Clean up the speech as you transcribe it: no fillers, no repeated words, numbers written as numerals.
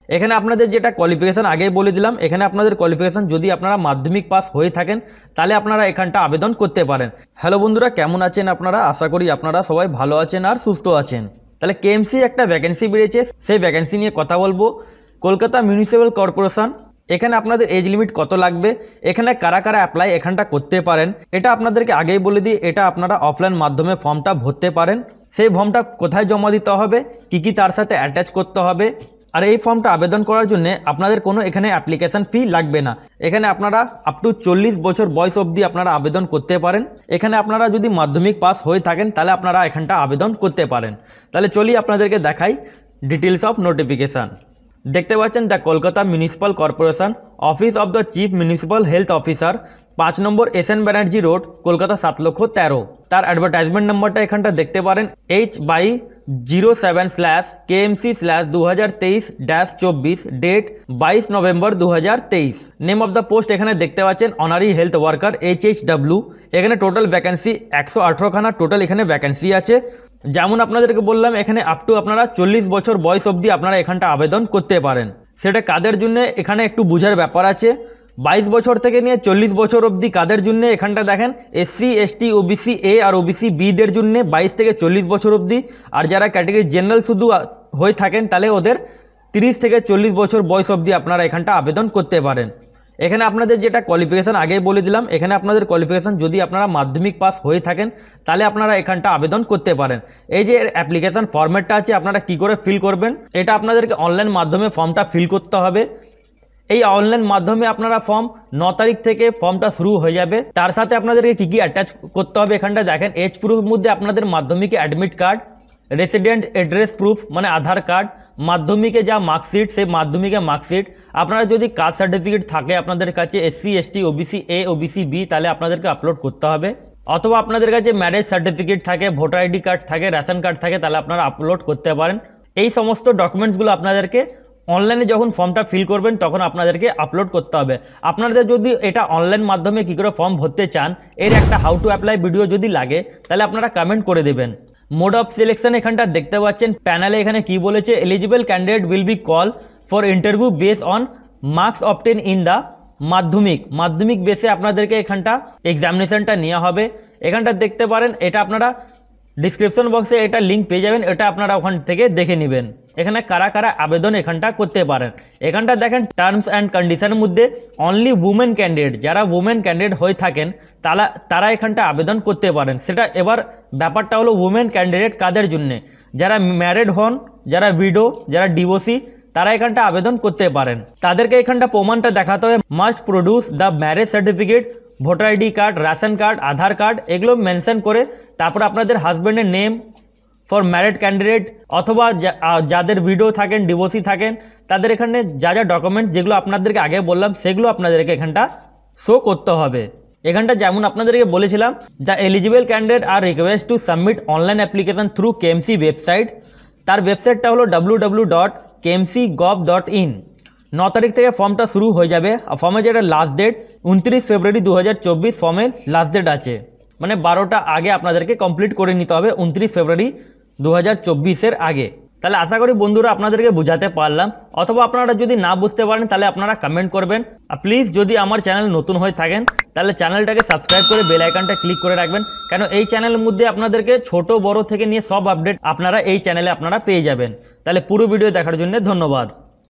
এখানে আপনাদের যেটা কোয়ালিফিকেশন আগেই বলে দিলাম, এখানে আপনাদের কোয়ালিফিকেশন যদি আপনারা মাধ্যমিক পাস হয়ে থাকেন তাহলে আপনারা এখানটা আবেদন করতে পারেন। হ্যালো বন্ধুরা, কেমন আছেন আপনারা? আশা করি আপনারা সবাই ভালো আছেন আর সুস্থ আছেন। তাহলে কেএমসি একটা ভ্যাকেন্সি বেরিয়েছে, সেই ভ্যাকেন্সি নিয়ে কথা বলবো। কলকাতা মিউনিসিপ্যাল কর্পোরেশন, এখানে আপনাদের এজ লিমিট কত লাগবে, এখানে কারা কারা অ্যাপ্লাই এখানটা করতে পারেন এটা আপনাদেরকে আগেই বলে দিই। এটা আপনারা অফলাইন মাধ্যমে ফর্মটা ভরতে পারেন। সেই ফর্মটা কোথায় জমা দিতে হবে, কি তার সাথে অ্যাটাচ করতে হবে, আর এই ফর্মটা আবেদন করার জন্য আপনাদের কোনো এখানে অ্যাপ্লিকেশন ফি লাগবে না। এখানে আপনারা আপ টু 40 বছর বয়স অবধি আপনারা আবেদন করতে পারেন। এখানে আপনারা যদি মাধ্যমিক পাস হয়ে থাকেন তাহলে আপনারা এখানটা আবেদন করতে পারেন। তাহলে চলি আপনাদেরকে দেখাই ডিটেলস অফ নোটিফিকেশান। দেখতে পাচ্ছেন the Kolkata municipal corporation, office of the chief municipal health officer, 5 number SN Banerjee road, Kolkata 7,13,000। তার অ্যাডভার্টাইজমেন্ট নাম্বারটা এখানটা দেখতে পারেন H/07/KMC/2023-24, date 22 November 2023। Name of the post এখানে দেখতে পাচ্ছেন অনারি হেলথ ওয়ার্কার HHW। এখানে টোটাল ভ্যাকেন্সি 118 খানা টোটাল এখানে ভ্যাকেন্সি আছে। যেমন আপনাদেরকে বললাম এখানে আপ টু আপনারা 40 বছর বয়স অবধি আপনারা এখানটা আবেদন করতে পারেন। সেটা কাদের জন্য এখানে একটু বোঝার ব্যাপার আছে। 22 বছর থেকে নিয়ে 40 বছর অবধি কাদের জন্য এখানটা দেখেন SC ST OBC A R OBC B দের জন্য 22 থেকে 40 বছর অবধি। আর যারা ক্যাটাগরি জেনারেল শুধু হয়ে থাকেন তাহলে ওদের 30 থেকে 40 বছর বয়স অবধি আপনারা এখানটা আবেদন করতে পারেন। এখানে আপনাদের যেটা কোয়ালিফিকেশান আগেই বলে দিলাম, এখানে আপনাদের কোয়ালিফিকেশান যদি আপনারা মাধ্যমিক পাস হয়ে থাকেন তাহলে আপনারা এখানটা আবেদন করতে পারেন। এই যে অ্যাপ্লিকেশান ফরম্যাটটা আছে আপনারা কি করে ফিল করবেন, এটা আপনাদেরকে অনলাইন মাধ্যমে ফর্মটা ফিল করতে হবে। এই অনলাইন মাধ্যমে আপনারা ফর্ম 9 তারিখ থেকে ফর্মটা শুরু হয়ে যাবে। তার সাথে আপনাদেরকে কী কী অ্যাটাচ করতে হবে এখানটা দেখেন। এজ প্রুফের মধ্যে আপনাদের মাধ্যমিকে admit card, resident address proof মানে আধার কার্ড, মাধ্যমিকে যা মার্কশিট সেই মাধ্যমিকের মার্কশিট, আপনারা যদি কাস্ট সার্টিফিকেট থাকে আপনাদের কাছে SC ST OBC A OBC B তাহলে আপনাদেরকে আপলোড করতে হবে। অথবা আপনাদের কাছে ম্যারেজ সার্টিফিকেট থাকে, ভোটার ID কার্ড থাকে, রেশন কার্ড থাকে তাহলে আপনারা আপলোড করতে পারেন। এই সমস্ত ডকুমেন্টসগুলো আপনাদেরকে অনলাইনে যখন ফর্মটা ফিল করবেন তখন আপনাদেরকে আপলোড করতে হবে। আপনাদের যদি এটা অনলাইন মাধ্যমে কী করে ফর্ম ভরতে চান এর একটা হাউ টু অ্যাপ্লাই ভিডিও যদি লাগে তাহলে আপনারা কমেন্ট করে দেবেন। মোড অফ সিলেকশন এখানটা দেখতে পাচ্ছেন প্যানেলে এখানে কি বলেছে, eligible candidate will be call for interview base on marks obtain in the মাধ্যমিক বেসে আপনাদেরকে এখানটা এক্সামিনেশনটা নেওয়া হবে। এখানটা দেখতে পারেন, এটা আপনারা ডিসক্রিপশন বক্সে এটা লিঙ্ক পেয়ে যাবেন, এটা আপনারা ওখান থেকে দেখে নেবেন। এখানে কারা কারা আবেদন এখানটা করতে পারেন এখানটা দেখেন। টার্মস অ্যান্ড কন্ডিশনের মধ্যে অনলি উমেন ক্যান্ডিডেট, যারা উমেন ক্যান্ডিডেট হয়ে থাকেন তারা এখানটা আবেদন করতে পারেন। সেটা এবার ব্যাপারটা হলো উমেন ক্যান্ডিডেট কাদের জন্যে, যারা ম্যারিড হন, যারা উইডো, যারা ডিভোর্সি তারা এখানটা আবেদন করতে পারেন। তাদেরকে এখানটা প্রমাণটা দেখাতে হবে, must produce the marriage certificate, voter ID card, ration card, Aadhaar card, এগুলো মেনশন করে তারপর আপনাদের হাজব্যান্ডের নেম ফর ম্যারিড ক্যান্ডিডেট, অথবা যাদের উইডো থাকেন, ডিভোর্সি থাকেন তাদের এখানে যা যা ডকুমেন্টস যেগুলো আপনাদেরকে আগে বললাম সেগুলো আপনাদেরকে এখানটা শো করতে হবে। এখানটা যেমন আপনাদেরকে বলেছিলাম, the eligible candidate are request to submit online application through KMC website. তার ওয়েবসাইটটা হলো www.kmc.gov.in। 9 তারিখ থেকে ফর্মটা শুরু হয়ে যাবে। ফর্মের যেটা লাস্ট ডেট 29 ফেব্রুয়ারি 2024 ফর্মের লাস্ট ডেট আছে, মানে 12টা আগে আপনাদেরকে কমপ্লিট করে নিতে হবে 29 ফেব্রুয়ারি 2024-এর আগে। তাহলে আশা করি বন্ধুরা আপনাদেরকে বোঝাতে পারলাম। অথবা আপনারা যদি না বুঝতে পারেন তাহলে আপনারা কমেন্ট করবেন। আর প্লিজ যদি আমার চ্যানেল নতুন হয়ে থাকেন তাহলে চ্যানেলটাকে সাবস্ক্রাইব করে বেল আইকনটা ক্লিক করে রাখবেন, কেন এই চ্যানেলের মধ্যে আপনাদেরকে ছোট বড় থেকে নিয়ে সব আপডেট আপনারা এই চ্যানেলে আপনারা পেয়ে যাবেন। তাহলে পুরো ভিডিও দেখার জন্য ধন্যবাদ।